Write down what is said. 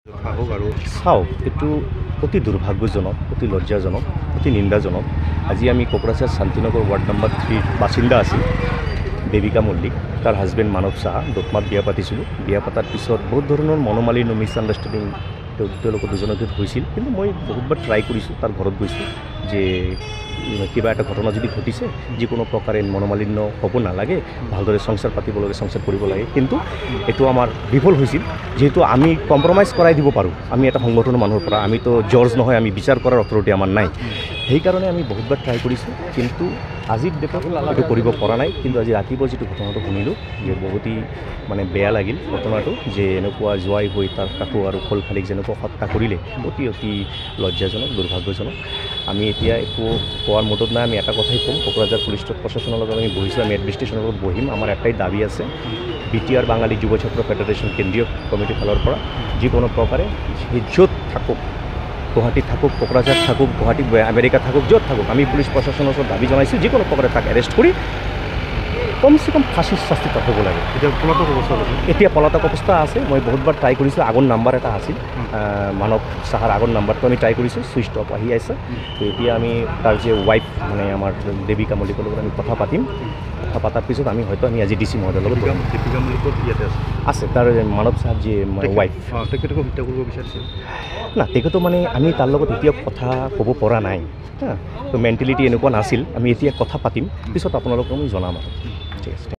সাহস আৰু চাওক এইটো অতি দুৰ্ভাগ্যজনক, অতি লজ্জাজনক, অতি নিন্দাজনক। আজি আমি কোকৰাঝাৰ শান্তিনগৰ ৱাৰ্ড নম্বৰ 3 বাসিন্দা আছিল দেবিকা মল্লিক, তাৰ হাজবেণ্ড মানৱ সাহা দোকমাত বিয়া পাতিছিলোঁ। বিয়া পতাৰ পিছত বহুত ধৰণৰ মনোমালিন্য মিছআণ্ডাৰষ্টেণ্ডিং তেওঁলোকৰ দুজনৰ ভিতৰত হৈছিল। কিন্তু মই বহুতবাৰ ট্ৰাই কৰিছোঁ, তাৰ ঘৰত গৈছোঁ যে কিবা এটা ঘটনা যদি ঘটিছে যিকোনো প্ৰকাৰে মনোমালিন্য হ'ব নালাগে, ভালদৰে সংসাৰ পাতিব লাগে, সংসাৰ কৰিব লাগে। কিন্তু এইটো আমাৰ বিফল হৈছিল। যিহেতু আমি কম্প্ৰমাইজ কৰাই দিব পাৰোঁ, আমি এটা সংগঠনৰ মানুহৰ পৰা, আমিতো জজ নহয়, আমি বিচাৰ কৰাৰ অথৰিটি আমাৰ নাই। সেইকাৰণে আমি বহুতবাৰ ট্ৰাই কৰিছোঁ, কিন্তু আজিৰ ডেটত এইটো কৰিব পৰা নাই। কিন্তু আজি ৰাতিপুৱা যিটো ঘটনাটো শুনিলোঁ যে বহুতেই মানে বেয়া লাগিল ঘটনাটো, যে এনেকুৱা জোৱাই হৈ তাৰ কাকো আৰু খোলখালিক যেনেকুৱা হত্যা কৰিলে, অতি অতি লজ্জাজনক, দুৰ্ভাগ্যজনক। আমি এতিয়া একো কোৱাৰ মদত নাই। আমি এটা কথাই ক'ম, কোকৰাঝাৰ পুলিচ প্ৰশাসনৰ লগত আমি বহিছোঁ, আমি এডমিনিষ্ট্ৰেশ্যনৰ লগত বহিম। আমাৰ একটাই দাবী আছে, BTR বাঙালী যুৱ ছাত্ৰ ফেডাৰেশ্যন কেন্দ্ৰীয় কমিটিৰ ফালৰ পৰা যিকোনো প্ৰকাৰে য'ত থাকক, গুৱাহাটীত থাকক, কোকৰাঝাৰ থাকক, গুৱাহাটীত আমেৰিকা থাকক, য'ত থাকক, আমি পুলিচ প্ৰশাসনৰ ওচৰত দাবী জনাইছোঁ যিকোনো প্ৰকাৰে তাক এৰেষ্ট কৰি কমচে কম ফাঁচীৰ শাস্তি তাত হ'ব লাগে। এতিয়া পলাতক অৱস্থা আছে। মই বহুতবাৰ ট্ৰাই কৰিছোঁ, আগৰ নাম্বাৰ এটা আছিল মানৱ সাহাৰ, আগৰ নাম্বাৰটো আমি ট্ৰাই কৰিছোঁ, ছুইচ অফ আহি আছে। তো এতিয়া আমি তাৰ যে ৱাইফ মানে আমাৰ দেবিকা মল্লিকৰ লগত আমি কথা পাতিম। কথা পতাৰ পিছত আমি হয়তো আমি আজি DC মহোদয়ৰ লগত দেবিকা মল্লিকৰ ইয়াতে আছে তাৰ মানৱ সাহাৰ যে ৱাইফ। তেখেতকো হত্যা কৰিব বিচাৰিছিল না, তেখেতো মানে আমি তাৰ লগত এতিয়া কথা ক'ব পৰা নাই। তো মেণ্টেলিটি এনেকুৱা নাছিল। আমি এতিয়া কথা পাতিম, পিছত আপোনালোকক আমি জনাম আৰু। ঠিক আছে।